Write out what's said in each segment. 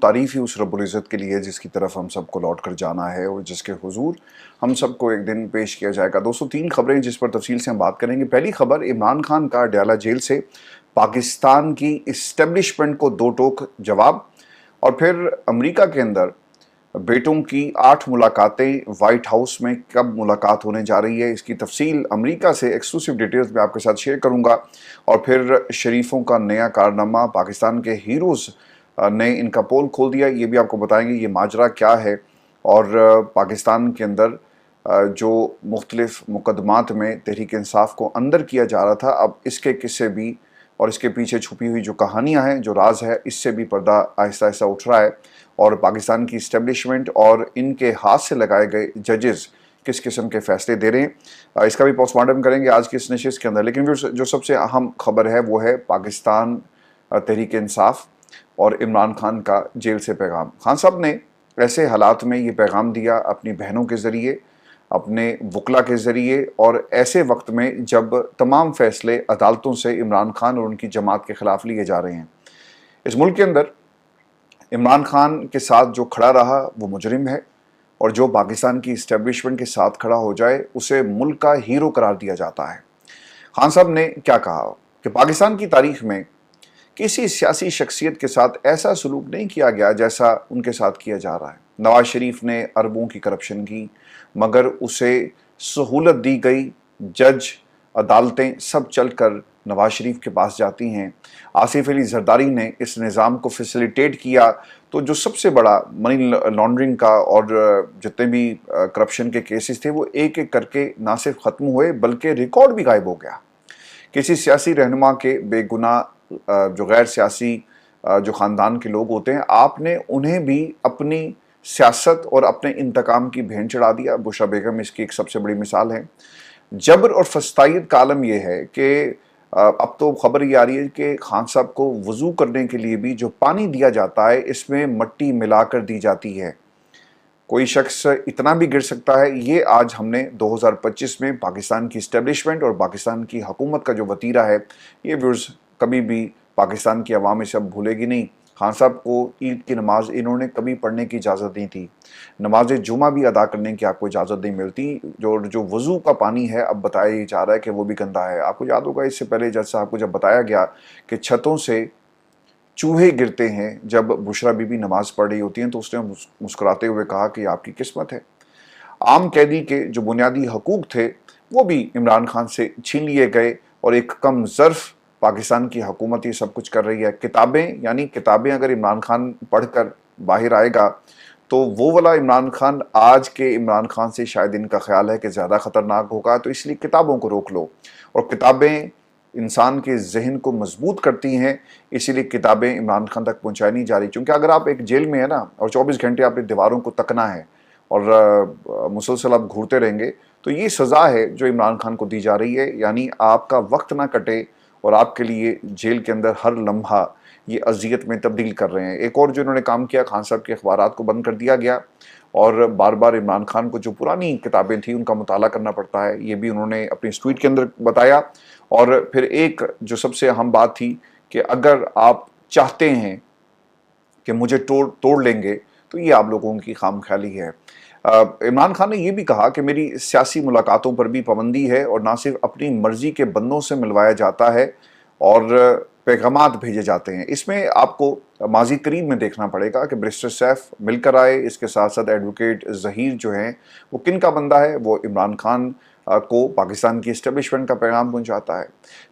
तारीफ़ ही उस रब्बुल इज़्ज़त के लिए जिसकी तरफ हम सबको लौट कर जाना है और जिसके हुजूर हम सबको एक दिन पेश किया जाएगा। दोस्तों, 3 खबरें जिस पर तफसील से हम बात करेंगे। पहली खबर, इमरान खान का अडयाला जेल से पाकिस्तान की इस्टेब्लिशमेंट को दो टोक जवाब। और फिर अमेरिका के अंदर बेटों की 8 मुलाकातें, वाइट हाउस में कब मुलाकात होने जा रही है, इसकी तफसील अमेरिका से एक्सक्लूसिव डिटेल्स मैं आपके साथ शेयर करूंगा। और फिर शरीफों का नया कारनामा, पाकिस्तान के हीरोज़ ने इनका पोल खोल दिया, ये भी आपको बताएंगे ये माजरा क्या है। और पाकिस्तान के अंदर जो मुख्तलिफ मुकदमात में तहरीक इंसाफ को अंदर किया जा रहा था, अब इसके किस्से भी और इसके पीछे छुपी हुई जो कहानियां हैं, जो राज है, इससे भी पर्दा आहिस्ता आहिस्ता उठ रहा है। और पाकिस्तान की इस्टेब्लिशमेंट और इनके हाथ से लगाए गए जजेस किस किस्म के फैसले दे रहे हैं, इसका भी पोस्टमार्टम करेंगे आज की इस नशिस्त के अंदर। लेकिन जो सबसे अहम खबर है वो है पाकिस्तान तहरीक इंसाफ और इमरान खान का जेल से पैगाम। खान साहब ने ऐसे हालात में ये पैगाम दिया अपनी बहनों के ज़रिए, अपने वकला के ज़रिए, और ऐसे वक्त में जब तमाम फैसले अदालतों से इमरान खान और उनकी जमात के ख़िलाफ़ लिए जा रहे हैं। इस मुल्क के अंदर इमरान खान के साथ जो खड़ा रहा वो मुजरिम है, और जो पाकिस्तान की इस्टेब्लिशमेंट के साथ खड़ा हो जाए उसे मुल्क का हीरो करार दिया जाता है। खान साहब ने क्या कहा कि पाकिस्तान की तारीख में किसी सियासी शख्सियत के साथ ऐसा सलूक नहीं किया गया जैसा उनके साथ किया जा रहा है। नवाज शरीफ ने अरबों की करप्शन की, मगर उसे सहूलत दी गई। जज, अदालतें सब चलकर नवाज शरीफ के पास जाती हैं। आसिफ अली जरदारी ने इस निज़ाम को फैसिलिटेट किया, तो जो सबसे बड़ा मनी लॉन्ड्रिंग का और जितने भी करप्शन के केसेस थे वो एक एक करके ना सिर्फ ख़त्म हुए बल्कि रिकॉर्ड भी गायब हो गया। किसी सियासी रहनुमा के बेगुनाह जो गैर सियासी जो ख़ानदान के लोग होते हैं, आपने उन्हें भी अपनी सियासत और अपने इंतकाम की भेंट चढ़ा दिया। बुशरा बेगम इसकी एक सबसे बड़ी मिसाल है। जबर और फस्तायत का आलम यह है कि अब तो खबर ये आ रही है कि खान साहब को वज़ू करने के लिए भी जो पानी दिया जाता है इसमें मट्टी मिलाकर दी जाती है। कोई शख्स इतना भी गिर सकता है, ये आज हमने 2025 में पाकिस्तान की इस्टेब्लिशमेंट और पाकिस्तान की हुकूमत का जो वतीरा है, ये व्यूर्स कभी भी पाकिस्तान की आवाम इसे अब भूलेगी नहीं। खान साहब को ईद की नमाज इन्होंने कभी पढ़ने की इजाज़त नहीं थी, नमाज जुमा भी अदा करने की आपको इजाज़त नहीं मिलती। जो वज़ू का पानी है, अब बताया जा रहा है कि वो भी गंदा है। आपको याद होगा इससे पहले जज साहब को जब बताया गया कि छतों से चूहे गिरते हैं जब बुशरा बीबी नमाज पढ़ रही होती हैं, तो उसने मुस्कुराते हुए कहा कि आपकी किस्मत है। आम कैदी के जो बुनियादी हकूक थे वो भी इमरान खान से छीन लिए गए, और एक कम ज़र्फ़ पाकिस्तान की हुकूमत ये सब कुछ कर रही है। किताबें, यानी किताबें अगर इमरान खान पढ़कर बाहर आएगा तो वो वाला इमरान खान आज के इमरान खान से शायद इनका ख्याल है कि ज़्यादा ख़तरनाक होगा। तो इसलिए किताबों को रोक लो, और किताबें इंसान के जहन को मजबूत करती हैं, इसीलिए किताबें इमरान खान तक पहुँचाई नहीं जा रही। क्योंकि अगर आप एक जेल में है ना, और 24 घंटे आपने दीवारों को तकना है और मुसलसल आप घूरते रहेंगे, तो ये सज़ा है जो इमरान खान को दी जा रही है। यानी आपका वक्त ना कटे और आपके लिए जेल के अंदर हर लम्हा ये अजियत में तब्दील कर रहे हैं। एक और जो इन्होंने काम किया, खान साहब के अखबारात को बंद कर दिया गया, और बार बार इमरान खान को जो पुरानी किताबें थी उनका मुताला करना पड़ता है, ये भी उन्होंने अपनी ट्वीट के अंदर बताया। और फिर एक जो सबसे अहम बात थी कि अगर आप चाहते हैं कि मुझे तोड़ लेंगे, तो ये आप लोगों की खामख्याली है। इमरान खान ने यह भी कहा कि मेरी सियासी मुलाकातों पर भी पाबंदी है, और ना सिर्फ अपनी मर्जी के बंदों से मिलवाया जाता है और पैगामात भेजे जाते हैं। इसमें आपको माजी करीब में देखना पड़ेगा कि बैरिस्टर सैफ मिलकर आए, इसके साथ साथ एडवोकेट ज़हीर जो हैं वो किन का बंदा है, वो इमरान खान को पाकिस्तान की इस्टेब्लिशमेंट का पैगाम पहुंचाता है।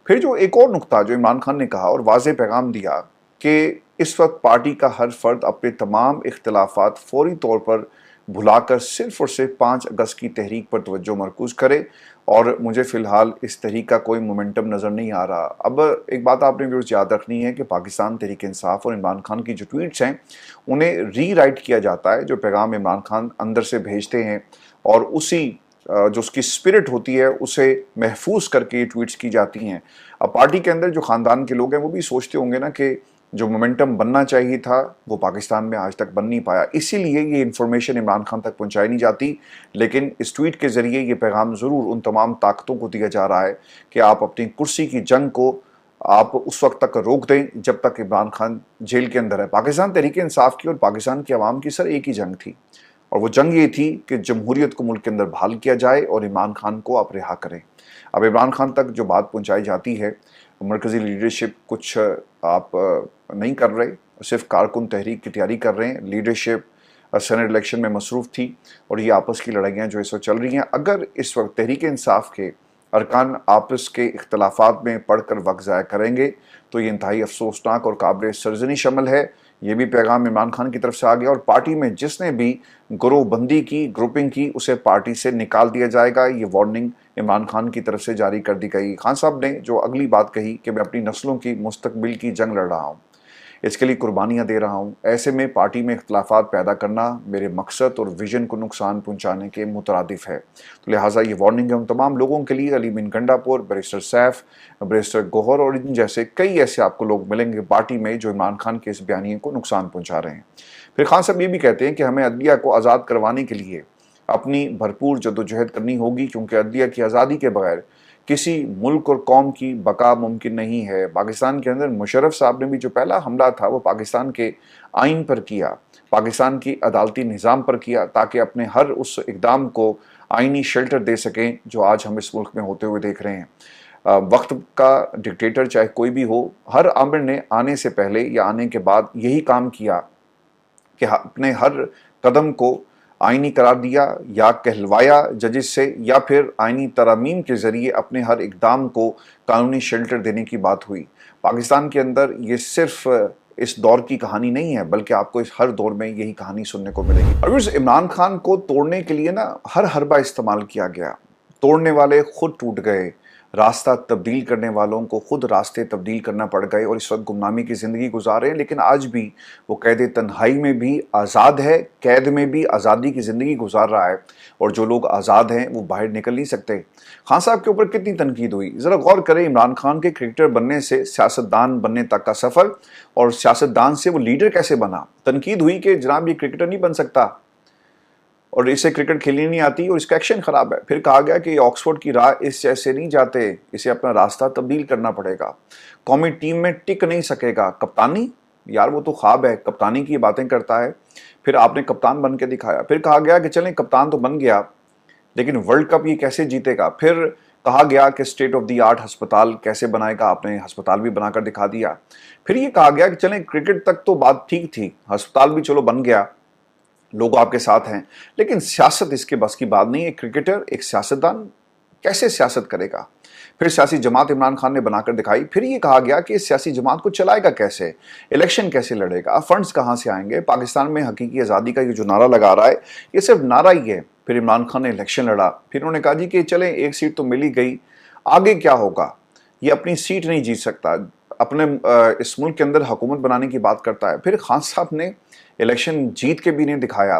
फिर जो एक और नुक्ता जो इमरान खान ने कहा और वाज़ेह पैगाम दिया कि इस वक्त पार्टी का हर फर्द अपने तमाम इख्तिलाफात फौरी तौर पर भुलाकर सिर्फ और सिर्फ 5 अगस्त की तहरीक पर तवज्जो मरकूज़ करे, और मुझे फ़िलहाल इस तहरीक का कोई मोमेंटम नज़र नहीं आ रहा। अब एक बात आपने भी याद रखनी है कि पाकिस्तान तहरीक इंसाफ और इमरान खान की जो ट्वीट्स हैं उन्हें री राइट किया जाता है, जो पैगाम इमरान खान अंदर से भेजते हैं, और उसी जो उसकी स्पिरिट होती है उसे महफूज करके ये ट्वीट्स की जाती हैं। अब पार्टी के अंदर जो ख़ानदान के लोग हैं वो भी सोचते होंगे ना कि जो मोमेंटम बनना चाहिए था वो पाकिस्तान में आज तक बन नहीं पाया, इसीलिए ये इन्फॉर्मेशन इमरान खान तक पहुंचाई नहीं जाती। लेकिन इस ट्वीट के ज़रिए ये पैगाम ज़रूर उन तमाम ताकतों को दिया जा रहा है कि आप अपनी कुर्सी की जंग को آپ اس وقت تک روک دیں جب تک عمران خان جیل کے اندر ہے۔ پاکستان تحریک انصاف کی اور پاکستان کی عوام کی سر ایک ہی جنگ تھی، اور وہ جنگ یہ تھی کہ جمہوریت کو ملک کے اندر بحال کیا جائے اور عمران خان کو آپ رہا کریں۔ اب عمران خان تک جو بات پہنچائی جاتی ہے، مرکزی لیڈرشپ کچھ آپ نہیں کر رہے، صرف کارکن تحریک کی تیاری کر رہے ہیں۔ لیڈرشپ سینٹ الیکشن میں مصروف تھی اور یہ آپس کی لڑائیاں جو اس وقت چل رہی ہیں، اگر اس وقت تحریک انصاف کے ارکان آپس کے اختلافات میں پڑھ کر وقت ضائع کریں گے تو یہ انتہائی افسوسناک اور قابل سرزنش عمل ہے۔ یہ بھی پیغام عمران خان کی طرف سے آ گیا، اور پارٹی میں جس نے بھی گروہ بندی کی، گروپنگ کی، اسے پارٹی سے نکال دیا جائے گا۔ یہ وارننگ عمران خان کی طرف سے جاری کر دی گئی۔ خان صاحب نے جو اگلی بات کہی کہ میں اپنی نسلوں کی مستقبل کی جنگ لڑ رہا ہوں، اس کے لیے قربانیاں دے رہا ہوں، ایسے میں پارٹی میں اختلافات پیدا کرنا میرے مقصد اور ویژن کو نقصان پہنچانے کے مترادف ہے۔ تو لہٰذا یہ وارننگ ہے ان تمام لوگوں کے لیے، علی بن گنڈا پور، بیرسٹر سیف، بیرسٹر گوہر اور ان جیسے کئی ایسے آپ کو لوگ ملیں گے پارٹی میں جو عمران خان کے اس بیانیے کو نقصان پہنچا رہے ہیں۔ پھر خان صاحب یہ بھی کہتے ہیں کہ ہمیں عدلیہ کو آزاد کروانے کے لیے اپنی بھرپور جدوجہد کرنی ہوگی، کیونکہ عدلیہ کی آزادی کے بغیر کسی ملک اور قوم کی بقا ممکن نہیں ہے۔ پاکستان کے اندر مشرف صاحب نے بھی جو پہلا حملہ تھا وہ پاکستان کے آئین پر کیا، پاکستان کی عدالتی نظام پر کیا، تاکہ اپنے ہر اس اقدام کو آئینی شیلٹر دے سکیں جو آج ہم اس ملک میں ہوتے ہوئے دیکھ رہے ہیں۔ وقت کا ڈکٹیٹر چاہے کوئی بھی ہو، ہر آمر نے آنے سے پہلے یا آنے کے بعد یہی کام کیا کہ اپنے ہر قدم کو آئینی قرار دیا، یا کہلوایا ججز سے، یا پھر آئینی ترامیم کے ذریعے اپنے ہر اقدام کو قانونی شیلٹر دینے کی بات ہوئی۔ پاکستان کے اندر یہ صرف اس دور کی کہانی نہیں ہے، بلکہ آپ کو اس ہر دور میں یہی کہانی سننے کو ملے گی۔ اور عمران خان کو توڑنے کے لیے ہر حربہ استعمال کیا گیا، توڑنے والے خود ٹوٹ گئے، راستہ تبدیل کرنے والوں کو خود راستے تبدیل کرنا پڑ گئے، اور اس وقت گمنامی کی زندگی گزار رہے ہیں، لیکن آج بھی وہ قید تنہائی میں بھی آزاد ہے، قید میں بھی آزادی کی زندگی گزار رہا ہے، اور جو لوگ آزاد ہیں وہ باہر نکل نہیں سکتے۔ خان صاحب کے اوپر کتنی تنقید ہوئی، ذرا غور کریں۔ عمران خان کے کرکٹر بننے سے سیاستدان بننے تک کا سفر، اور سیاستدان سے وہ لیڈر کیسے بنا۔ تنقید ہوئی کہ جناب یہ کرکٹر نہیں بن سکتا، اور اسے کرکٹ کھیلنی نہیں آتی، اور اس کا ایکشن خراب ہے۔ پھر کہا گیا کہ یہ آکسفورڈ کی راہ اس جیسے نہیں جاتے، اسے اپنا راستہ تبدیل کرنا پڑے گا، قومی ٹیم میں ٹک نہیں سکے گا۔ کپتانی یار وہ تو خواب ہے، کپتانی کی باتیں کرتا ہے، پھر آپ نے کپتان بن کے دکھایا۔ پھر کہا گیا کہ چلیں کپتان تو بن گیا، لیکن ورلڈ کپ یہ کیسے جیتے گا۔ پھر کہا گیا کہ اسٹیٹ آف دی آرٹ ہسپتال کیسے بنائے گا، آپ نے ہسپتال بھی بنا کر دکھا دیا۔ پھر یہ کہا گیا کہ چلیں کرکٹ تک تو بات ٹھیک تھی، ہسپتال بھی چلو بن گیا، لوگ آپ کے ساتھ ہیں، لیکن سیاست اس کے بس کی بات نہیں ہے۔ کرکٹر، ایک سیاستدان کیسے سیاست کرے گا۔ پھر سیاسی جماعت عمران خان نے بنا کر دکھائی۔ پھر یہ کہا گیا کہ اس سیاسی جماعت کو چلائے گا کیسے، الیکشن کیسے لڑے گا، فنڈز کہاں سے آئیں گے۔ پاکستان میں حقیقی آزادی کا یہ جو نعرہ لگا رہا ہے یہ صرف نعرہ ہی ہے۔ پھر عمران خان نے الیکشن لڑا، پھر انہوں نے کہا جی کہ چلیں ایک سیٹ تو مل ہی گئی، آگے کیا ہوگا، یہ اپنی سیٹ نہیں جیت سکتا، اپنے اس ملک کے اندر حکومت بنانے کی بات کرتا ہے۔ پھر خان صاحب نے الیکشن جیت کے بھی نہیں دکھایا،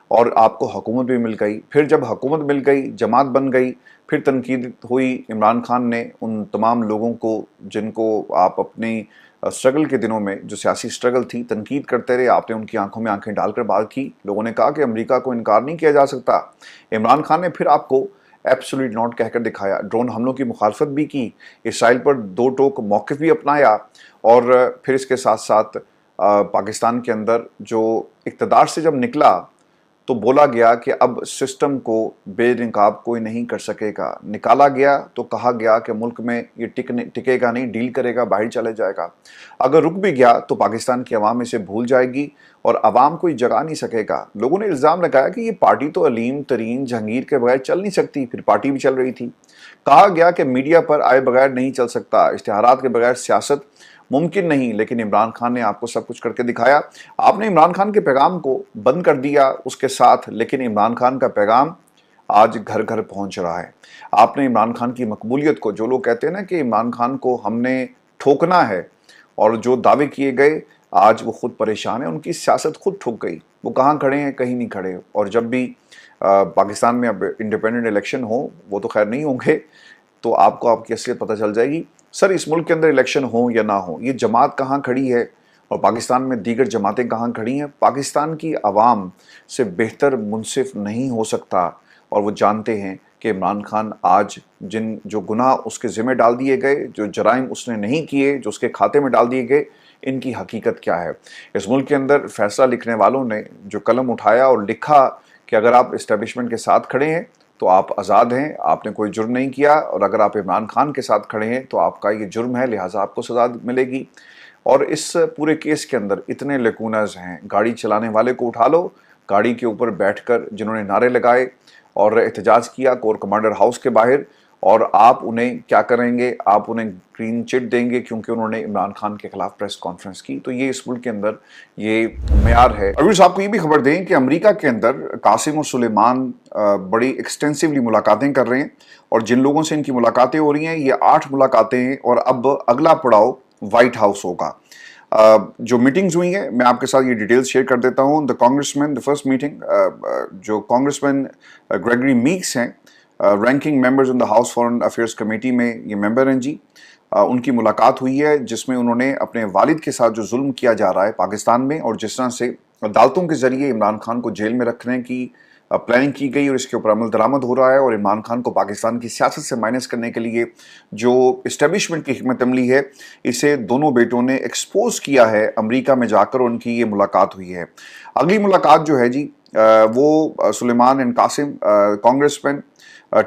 اور آپ کو حکومت بھی مل گئی۔ پھر جب حکومت مل گئی، جماعت بن گئی، پھر تنقید ہوئی۔ عمران خان نے ان تمام لوگوں کو جن کو آپ اپنی اسٹرگل کے دنوں میں جو سیاسی اسٹرگل تھی تنقید کرتے رہے، آپ نے ان کی آنکھوں میں آنکھیں ڈال کر بات کی۔ لوگوں نے کہا کہ امریکہ کو انکار نہیں کیا جا سکتا۔ عمران خان نے پھر آپ کو ایبسولوٹ ناٹ کہہ کر دکھایا، ڈرون حملوں کی مخالفت بھی کی، اسرائیل پر دو ٹوک موقف بھی اپنایا، اور پھر اس کے ساتھ ساتھ پاکستان کے اندر جو اقتدار سے جب نکلا تو بولا گیا کہ اب سسٹم کو بے نقاب کوئی نہیں کر سکے گا۔ نکالا گیا تو کہا گیا کہ ملک میں یہ ٹکے گا نہیں، ڈیل کرے گا، باہر چلے جائے گا۔ اگر رک بھی گیا تو پاکستان کی عوام اسے بھول جائے گی اور عوام کوئی جگا نہیں سکے گا۔ لوگوں نے الزام لگایا کہ یہ پارٹی تو علیم ترین جہانگیر کے بغیر چل نہیں سکتی، پھر پارٹی بھی چل رہی تھی۔ کہا گیا کہ میڈیا پر آئے بغیر نہیں چل سکتا، اشتہارات کے بغیر سیاست ممکن نہیں، لیکن عمران خان نے آپ کو سب کچھ کر کے دکھایا۔ آپ نے عمران خان کے پیغام کو بند کر دیا اس کے ساتھ، لیکن عمران خان کا پیغام آج گھر گھر پہنچ رہا ہے۔ آپ نے عمران خان کی مقبولیت کو، جو لوگ کہتے ہیں کہ عمران خان کو ہم نے ٹھوکنا ہے، اور جو دعوے کیے گئے آج وہ خود پریشان ہیں، ان کی سیاست خود ٹھک گئی۔ وہ کہاں کھڑے ہیں، کہیں نہیں کھڑے۔ اور جب بھی پاکستان میں اب انڈیپینڈنٹ الیکشن ہو، وہ تو خیر نہیں ہوں گے، تو آپ کو آپ کی اصلیت پتہ چل جائے گی۔ سر اس ملک کے اندر الیکشن ہوں یا نہ ہوں، یہ جماعت کہاں کھڑی ہے اور پاکستان میں دیگر جماعتیں کہاں کھڑی ہیں، پاکستان کی عوام سے بہتر منصف نہیں ہو سکتا اور وہ جانتے ہیں کہ عمران خان آج جو گناہ اس کے ذمہ ڈال دیے گئے، جو جرائم اس نے نہیں کیے، جو اس کے کھاتے میں ڈال دیے گئے، ان کی حقیقت کیا ہے۔ اس ملک کے اندر فیصلہ لکھنے والوں نے جو قلم اٹھایا اور لکھا کہ اگر آپ اسٹیبلشمنٹ کے ساتھ کھڑے ہیں تو آپ آزاد ہیں، آپ نے کوئی جرم نہیں کیا، اور اگر آپ عمران خان کے ساتھ کھڑے ہیں تو آپ کا یہ جرم ہے، لہٰذا آپ کو سزا ملے گی۔ اور اس پورے کیس کے اندر اتنے لیکونز ہیں، گاڑی چلانے والے کو اٹھا لو، گاڑی کے اوپر بیٹھ کر جنہوں نے نعرے لگائے اور احتجاج کیا کور کمانڈر ہاؤس کے باہر، اور آپ انہیں کیا کریں گے؟ آپ انہیں گرین چٹ دیں گے کیونکہ انہوں نے عمران خان کے خلاف پریس کانفرنس کی۔ تو یہ اس ملک کے اندر یہ معیار ہے۔ اور صاحب کو یہ بھی خبر دیں کہ امریکہ کے اندر قاسم اور سلیمان بڑی ایکسٹینسولی ملاقاتیں کر رہے ہیں، اور جن لوگوں سے ان کی ملاقاتیں ہو رہی ہیں یہ 8 ملاقاتیں ہیں، اور اب اگلا پڑاؤ وائٹ ہاؤس ہوگا۔ جو میٹنگز ہوئی ہیں میں آپ کے ساتھ یہ ڈیٹیلز شیئر کر دیتا ہوں۔ دی فرسٹ میٹنگ جو کانگریس مین گریگری میکس ہیں، ranking members in the house foreign affairs committee میں یہ ممبر ہیں جی، ان کی ملاقات ہوئی ہے جس میں انہوں نے اپنے والد کے ساتھ جو ظلم کیا جا رہا ہے پاکستان میں، اور جس طرح سے عدالتوں کے ذریعے عمران خان کو جیل میں رکھنے کی پلاننگ کی گئی اور اس کے اوپر عمل درآمد ہو رہا ہے، اور عمران خان کو پاکستان کی سیاست سے مائنس کرنے کے لیے جو اسٹیبلشمنٹ کی حکمت عملی ہے، اسے دونوں بیٹوں نے ایکسپوز کیا ہے امریکہ میں جا کر، ان کی یہ ملاقات ہوئی ہے۔ اگلی ملاقات جو ہے جی وہ Suleman and Qasim congressman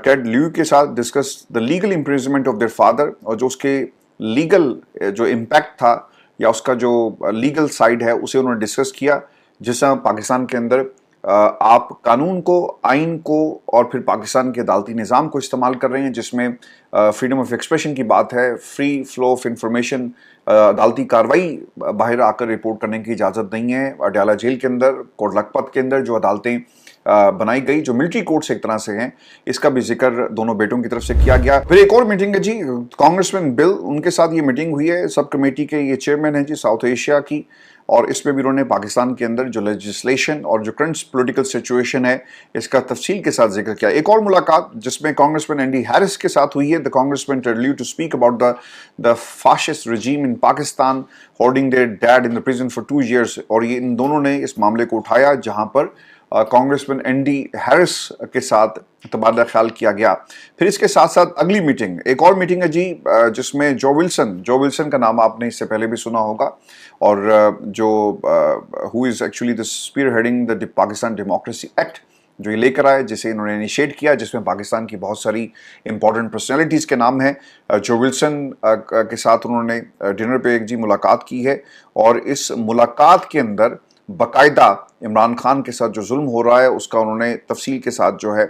Ted Lieu کے ساتھ discuss the legal imprisonment of their father, اور جو اس کے لیگل جو امپیکٹ تھا یا اس کا جو لیگل سائیڈ ہے اسے انہوں نے ڈسکس کیا، جس طرح پاکستان کے اندر آپ قانون کو، آئین کو اور پھر پاکستان کے عدالتی نظام کو استعمال کر رہے ہیں، جس میں فریڈم آف ایکسپریشن کی بات ہے، فری فلو آف انفارمیشن، عدالتی کارروائی باہر آ کر رپورٹ کرنے کی اجازت نہیں ہے۔ اڈیالہ جیل کے اندر، کوٹ لکھپت کے اندر جو عدالتیں بنائی گئی جو ملٹری کورٹس ایک طرح سے ہیں، اس کا بھی ذکر دونوں بیٹوں کی طرف سے کیا گیا۔ پھر ایک اور میٹنگ ہے جی کانگریس مین بل، ان کے ساتھ یہ میٹنگ ہوئی ہے، سب کمیٹی کے یہ چیئرمین ہیں جی ساؤتھ ایشیا کی، اور اس میں بھی انہوں نے پاکستان کے اندر جو لیجسلیشن اور جو کرنٹ پولیٹیکل سچویشن ہے اس کا تفصیل کے ساتھ ذکر کیا۔ ایک اور ملاقات جس میں کانگریس مین اینڈی ہیرس کے ساتھ ہوئی ہے، the congressman tried to speak about the fascist regime in Pakistan holding their dad in prison for 2 years، اور یہ ان دونوں نے اس معاملے کو اٹھایا جہاں پر کانگریس مین اینڈی ہیرس کے ساتھ تبادلہ خیال کیا گیا۔ پھر اس کے ساتھ ساتھ اگلی میٹنگ، ایک اور میٹنگ ہے جی جس میں جو ولسن کا نام آپ نے اس سے پہلے بھی سنا ہوگا، اور جو who is actually the spearheading the Pakistan democracy act جو یہ لے کر آئے، جسے انہوں نے انیشیٹ کیا، جس میں پاکستان کی بہت ساری امپورٹنٹ پرسنالٹیز کے نام ہیں۔ جو ولسن کے ساتھ انہوں نے ڈنر پہ ایک جی ملاقات کی ہے، اور اس ملاقات کے اندر باقاعدہ عمران خان کے ساتھ جو ظلم ہو رہا ہے اس کا انہوں نے تفصیل کے ساتھ جو ہے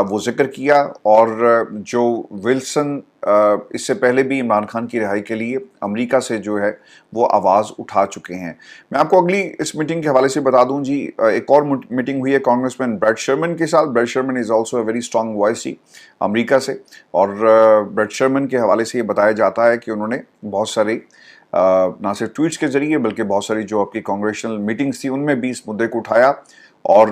وہ ذکر کیا، اور جو ولسن اس سے پہلے بھی عمران خان کی رہائی کے لیے امریکہ سے جو ہے وہ آواز اٹھا چکے ہیں۔ میں آپ کو اگلی اس میٹنگ کے حوالے سے بتا دوں جی، ایک اور میٹنگ ہوئی ہے کانگریس مین بریٹ شرمن کے ساتھ۔ Brett Sherman is also a very strong voice جی امریکہ سے، اور بریٹ شرمن کے حوالے سے یہ بتایا جاتا ہے کہ انہوں نے بہت سارے نہ صرف ٹویٹس کے ذریعے بلکہ بہت ساری جو آپ کی کانگریشنل میٹنگز تھی ان میں بھی اس مدعے کو اٹھایا، اور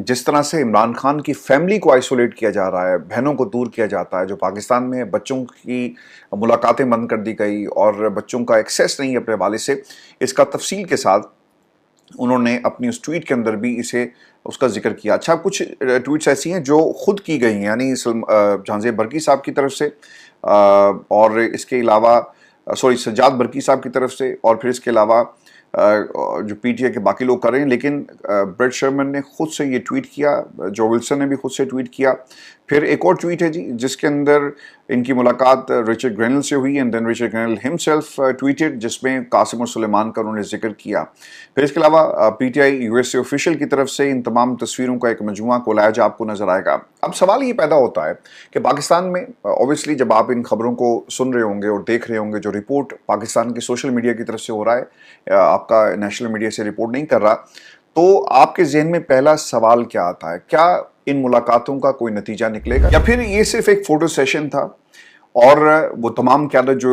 جس طرح سے عمران خان کی فیملی کو آئسولیٹ کیا جا رہا ہے، بہنوں کو دور کیا جاتا ہے جو پاکستان میں، بچوں کی ملاقاتیں بند کر دی گئی اور بچوں کا ایکسیس نہیں ہے اپنے والد سے، اس کا تفصیل کے ساتھ انہوں نے اپنی اس ٹویٹ کے اندر بھی اس کا ذکر کیا۔ اچھا، کچھ ٹویٹس ایسی ہیں جو خود کی گئی ہیں، یعنی جہاں زیب برقی صاحب کی طرف سے، اور اس کے علاوہ سجاد برقی صاحب کی طرف سے، اور پھر اس کے علاوہ جو پی ٹی آئی کے باقی لوگ کر رہے ہیں، لیکن بریٹ شرمن نے خود سے یہ ٹویٹ کیا، جو ولسن نے بھی خود سے ٹویٹ کیا۔ پھر ایک اور ٹویٹ ہے جی جس کے اندر ان کی ملاقات رچرڈ گرینل سے ہوئی، and then Richard Grenell himself tweeted, جس میں قاسم اور سلیمان کا انہوں نے ذکر کیا۔ پھر اس کے علاوہ P T I U S A official کی طرف سے ان تمام تصویروں کا ایک مجموعہ کولاج آپ کو نظر آئے گا۔ اب سوال یہ پیدا ہوتا ہے کہ پاکستان میں اوبیسلی جب آپ ان خبروں کو سن رہے ہوں گے اور دیکھ رہے ہوں گے، جو رپورٹ پاکستان کی سوشل میڈیا کی طرف سے ہو رہا ہے، آپ کا نیشنل میڈیا سے رپورٹ نہیں کر رہا، تو آپ کے ذہن میں پہلا سوال کیا آتا ہے؟ کیا ان ملاقاتوں کا کوئی نتیجہ نکلے گا، یا پھر یہ صرف ایک فوٹو سیشن تھا اور وہ تمام قیادت جو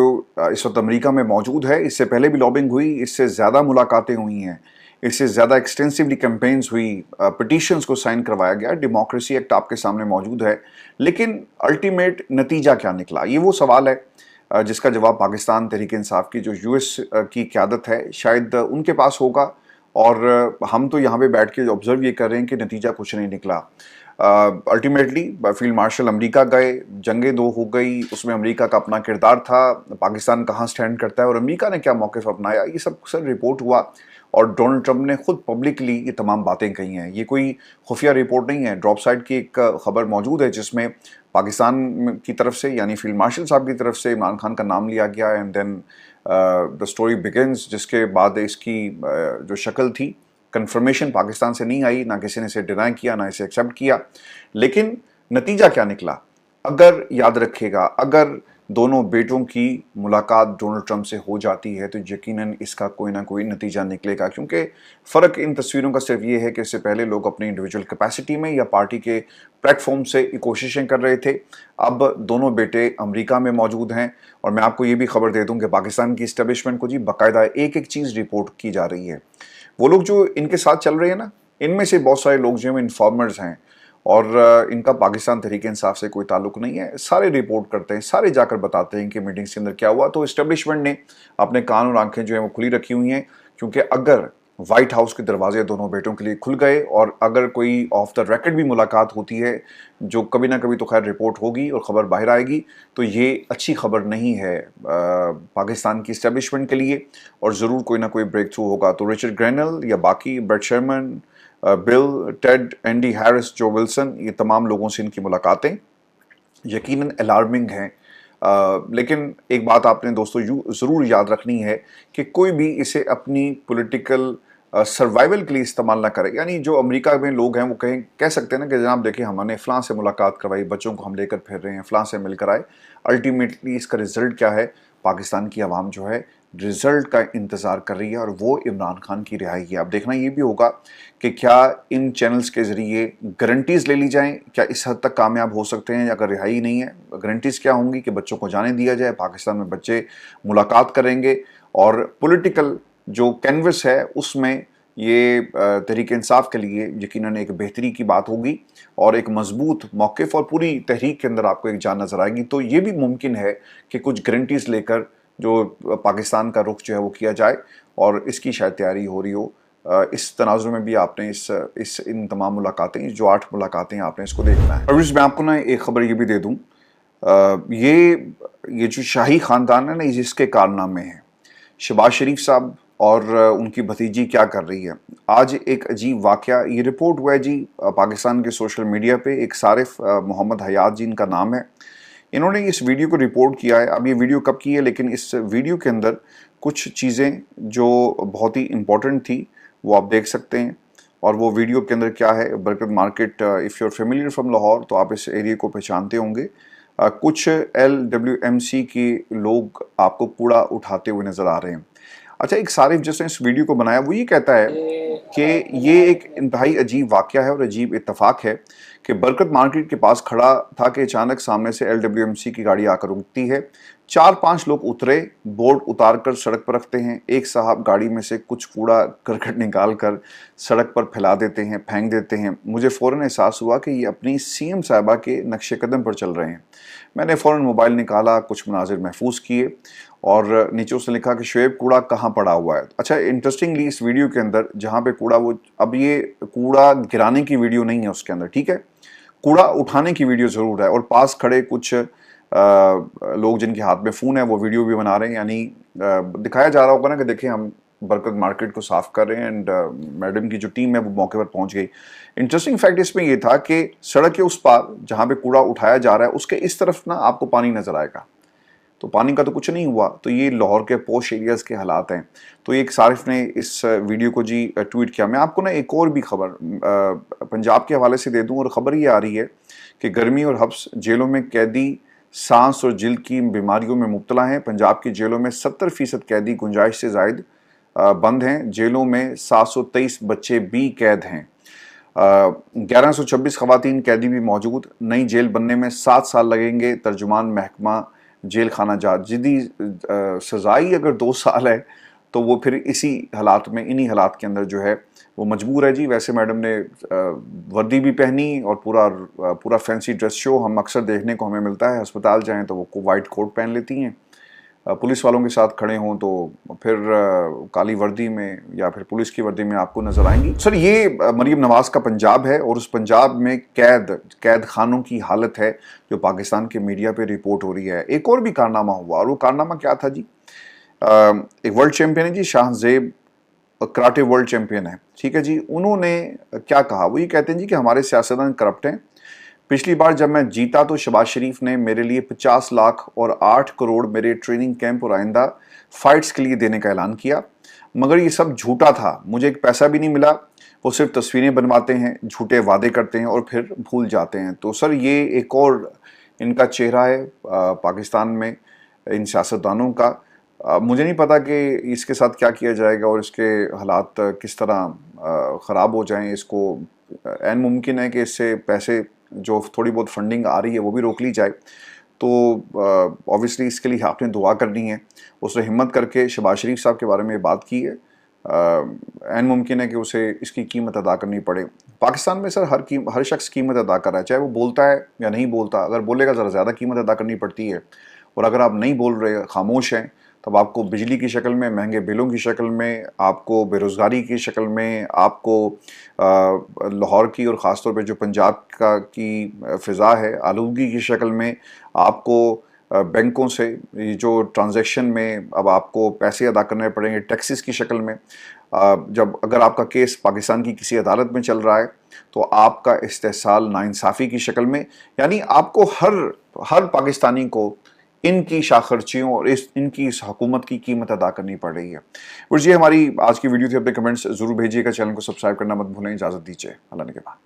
اس وقت امریکہ میں موجود ہے، اس سے پہلے بھی لابنگ ہوئی، اس سے زیادہ ملاقاتیں ہوئی ہیں، اس سے زیادہ ایکسٹینسیولی کیمپینز ہوئی، پٹیشنز کو سائن کروایا گیا، ڈیموکریسی ایکٹ آپ کے سامنے موجود ہے، لیکن الٹیمیٹ نتیجہ کیا نکلا؟ یہ وہ سوال ہے جس کا جواب پاکستان تحریک انصاف کی جو یو ایس کی قیادت ہے شاید ان کے پاس ہوگا، اور ہم تو یہاں پہ بیٹھ کے آبزرو یہ کر رہے ہیں کہ نتیجہ کچھ نہیں نکلا۔ अल्टीमेटली फील्ड मार्शल अमेरिका गए, जंगें दो हो गई, उसमें अमेरिका का अपना किरदार था, पाकिस्तान कहाँ स्टैंड करता है और अमेरिका ने क्या मौक़िफ़ अपनाया, ये सब सर रिपोर्ट हुआ और डोनाल्ड ट्रंप ने खुद पब्लिकली ये तमाम बातें कही हैं। ये कोई खुफिया रिपोर्ट नहीं है, ड्रॉप साइड की एक खबर मौजूद है जिसमें पाकिस्तान की तरफ से यानी फील्ड मार्शल साहब की तरफ से इमरान खान का नाम लिया गया and then the story begins, जिसके बाद इसकी जो शक्ल थी कंफर्मेशन पाकिस्तान से नहीं आई, ना किसी ने इसे डिनाई किया ना इसे एक्सेप्ट किया, लेकिन नतीजा क्या निकला? अगर याद रखेगा, अगर दोनों बेटों की मुलाकात डोनाल्ड ट्रंप से हो जाती है तो यकीनन इसका कोई ना कोई नतीजा निकलेगा, क्योंकि फ़र्क इन तस्वीरों का सिर्फ ये है कि इससे पहले लोग अपनी इंडिविजुअल कैपेसिटी में या पार्टी के प्लेटफॉर्म से कोशिशें कर रहे थे, अब दोनों बेटे अमेरिका में मौजूद हैं। और मैं आपको ये भी खबर दे दूं कि पाकिस्तान की इस्टेब्लिशमेंट को जी बाकायदा एक एक चीज़ रिपोर्ट की जा रही है। वो लोग जो इनके साथ चल रहे हैं ना, इनमें से बहुत सारे लोग जो इन्फॉर्मर्स हैं और इनका पाकिस्तान तहरीक इंसाफ से कोई ताल्लुक नहीं है, सारे रिपोर्ट करते हैं, सारे जाकर बताते हैं कि मीटिंग्स के अंदर क्या हुआ। तो इस्टेब्लिशमेंट ने अपने कान और आंखें जो हैं वो खुली रखी हुई हैं, क्योंकि अगर वाइट हाउस के दरवाजे दोनों बेटों के लिए खुल गए और अगर कोई ऑफ द रिकॉर्ड भी मुलाकात होती है, जो कभी ना कभी तो खैर रिपोर्ट होगी और ख़बर बाहर आएगी, तो ये अच्छी खबर नहीं है पाकिस्तान की इस्टेब्लिशमेंट के लिए और ज़रूर कोई ना कोई ब्रेक थ्रू होगा। तो रिचर्ड ग्रैनल या बाकी Brett Sherman, Bill, Ted, Andy Harris, Joe Wilson, ये तमाम लोगों से इनकी मुलाकातें यकीनन अलार्मिंग हैं। लेकिन एक बात आपने दोस्तों ज़रूर याद रखनी है कि कोई भी इसे अपनी पॉलिटिकल सर्वाइवल के लिए इस्तेमाल ना करे। यानी जो अमेरिका में लोग हैं वो कह सकते हैं ना कि जनाब देखिए हमने फ़लाँ से मुलाकात करवाई, बच्चों को हम लेकर फिर रहे हैं, फ़लाँ से मिलकर आए। अल्टीमेटली इसका रिज़ल्ट क्या है? पाकिस्तान की आवाम जो है रिज़ल्ट का इंतज़ार कर रही है और वो इमरान खान की रिहाई है। अब देखना ये भी होगा कि क्या इन चैनल्स के ज़रिए गारंटीज़ ले ली जाएँ, क्या इस हद तक कामयाब हो सकते हैं? अगर रिहाई नहीं है, गारंटीज़ क्या होंगी कि बच्चों को जाने दिया जाए, पाकिस्तान में बच्चे मुलाकात करेंगे और पॉलिटिकल जो कैनवस है उसमें ये तहरीक इंसाफ के लिए यकीनन एक बेहतरी की बात होगी और एक मजबूत मौक़िफ़ और पूरी तहरीक के अंदर आपको एक जान नज़र आएगी। तो ये भी मुमकिन है कि कुछ गारंटीज़ लेकर जो पाकिस्तान का रुख जो है वो किया जाए और इसकी शायद तैयारी हो रही हो। इस तनाज़ुर में भी आपने इन तमाम मुलाकातें, जो 8 मुलाकातें, आपने इसको देखना है। और मैं आपको ना एक ख़बर ये भी दे दूँ, ये जो शाही ख़ानदान है ना, जिसके कारनामे हैं, शहबाज शरीफ साहब और उनकी भतीजी क्या कर रही है। आज एक अजीब वाक़या ये रिपोर्ट हुआ है जी पाकिस्तान के सोशल मीडिया पे। एक सारिफ मोहम्मद हयात जी इनका नाम है, इन्होंने इस वीडियो को रिपोर्ट किया है। अब ये वीडियो कब की है, लेकिन इस वीडियो के अंदर कुछ चीज़ें जो बहुत ही इम्पोर्टेंट थी वो आप देख सकते हैं। और वो वीडियो के अंदर क्या है, Barkat market, if you are familiar from Lahore तो आप इस एरिया को पहचानते होंगे। कुछ LWMC के लोग आपको कूड़ा उठाते हुए नज़र आ रहे हैं। अच्छा, एक सारिफ जिसने इस वीडियो को बनाया वो ये कहता है कि ये एक इंतहाई अजीब वाक़या है और अजीब इत्तफाक है कि बरकत मार्केट के पास खड़ा था कि अचानक सामने से LWMC की गाड़ी आकर रुकती है। 4-5 लोग उतरे, बोर्ड उतार कर सड़क पर रखते हैं। एक साहब गाड़ी में से कुछ कूड़ा करकट निकाल कर सड़क पर फैला देते हैं, फेंक देते हैं। मुझे फ़ौरन एहसास हुआ कि ये अपनी CM साहिबा के नक्शे कदम पर चल रहे हैं। मैंने फ़ौरन मोबाइल निकाला, कुछ मनाज़िर महफूज किए और नीचे उसने लिखा कि शुएब कूड़ा कहाँ पड़ा हुआ है। अच्छा, इंटरेस्टिंगली इस वीडियो के अंदर जहाँ पे कूड़ा, वो अब ये कूड़ा गिराने की वीडियो नहीं है उसके अंदर, ठीक है, कूड़ा उठाने की वीडियो ज़रूर है। और पास खड़े कुछ लोग जिनके हाथ में फ़ोन है वो वीडियो भी बना रहे हैं। यानी दिखाया जा रहा होगा ना कि देखिए हम बरकत मार्केट को साफ़ कर रहे हैं एंड मैडम की जो टीम है वो मौके पर पहुंच गई। इंटरेस्टिंग फैक्ट इसमें ये था कि सड़क के उस पार जहाँ पे कूड़ा उठाया जा रहा है उसके इस तरफ ना आपको पानी नज़र आएगा, तो पानी का तो कुछ नहीं हुआ। तो ये लाहौर के पोश एरियाज़ के हालात हैं। तो एक सारिफ ने इस वीडियो को जी ट्वीट किया। मैं आपको ना एक और भी खबर पंजाब के हवाले से दे दूं और ख़बर ये आ रही है कि गर्मी और हब्स जेलों में कैदी सांस और जिल्द की बीमारियों में मुब्तला हैं। पंजाब की जेलों में 70% कैदी गुंजाइश से ज़ायद बंद हैं। जेलों में 723 बच्चे भी कैद हैं। 1126 ख़वातीन कैदी भी मौजूद। नई जेल बनने में 7 साल लगेंगे। तर्जुमान महकमा जेल खाना जात जिदी सज़ाई अगर 2 साल है तो वो फिर इसी हालात में, इन्हीं हालात के अंदर जो है वो मजबूर है जी। वैसे मैडम ने वर्दी भी पहनी और पूरा फैंसी ड्रेस शो हम अक्सर देखने को हमें मिलता है। अस्पताल जाएं तो वो वाइट कोट पहन लेती हैं, पुलिस वालों के साथ खड़े हों तो फिर काली वर्दी में या फिर पुलिस की वर्दी में आपको नजर आएंगी। सर ये मरीम नवाज का पंजाब है और उस पंजाब में कैद खानों की हालत है जो पाकिस्तान के मीडिया पे रिपोर्ट हो रही है। एक और भी कारनामा हुआ और वो कारनामा क्या था जी, एक वर्ल्ड चैंपियन है जी, शाहजेब कराटे वर्ल्ड चैंपियन है, ठीक है जी। उन्होंने क्या कहा, वो ये कहते हैं जी कि हमारे सियासतदान करप्ट हैं। पिछली बार जब मैं जीता तो शहबाज शरीफ ने मेरे लिए 50 लाख और 8 करोड़ मेरे ट्रेनिंग कैंप और आइंदा फाइट्स के लिए देने का ऐलान किया, मगर ये सब झूठा था, मुझे एक पैसा भी नहीं मिला। वो सिर्फ तस्वीरें बनवाते हैं, झूठे वादे करते हैं और फिर भूल जाते हैं। तो सर ये एक और इनका चेहरा है पाकिस्तान में इन सियासतदानों का। मुझे नहीं पता कि इसके साथ क्या किया जाएगा और इसके हालात किस तरह ख़राब हो जाएं। इसको ऐन मुमकिन है कि इससे पैसे जो थोड़ी बहुत फंडिंग आ रही है वो भी रोक ली जाए। तो ऑब्वियसली इसके लिए आपने दुआ करनी है। उसने हिम्मत करके शहबाज शरीफ साहब के बारे में बात की है। ऐन मुमकिन है कि उसे इसकी कीमत अदा करनी पड़े। पाकिस्तान में सर हर शख्स कीमत अदा कर रहा है, चाहे वो बोलता है या नहीं बोलता। अगर बोलेगा ज़रा ज़्यादा कीमत अदा करनी पड़ती है, और अगर आप नहीं बोल रहे, खामोश हैं, तब आपको बिजली की शक्ल में, महंगे बिलों की शक्ल में, आपको बेरोज़गारी की शक्ल में, आपको लाहौर की और ख़ास तौर पे जो पंजाब की फ़िज़ा है आलूदगी की शक्ल में, आपको बैंकों से जो ट्रांजैक्शन में अब आपको पैसे अदा करने पड़ेंगे टैक्सेस की शक्ल में। जब अगर आपका केस पाकिस्तान की किसी अदालत में चल रहा है तो आपका इस्तेहसाल नाइंसाफ़ी की शक्ल में, यानी आपको हर पाकिस्तानी को इनकी शाखर्चियों और इनकी इस हुकूमत की कीमत अदा करनी पड़ रही है। और जी हमारी आज की वीडियो थी, अपने कमेंट्स ज़रूर भेजिएगा, चैनल को सब्सक्राइब करना मत भूलें। इजाज़त दीजिए, अल्लाह ने के बाद।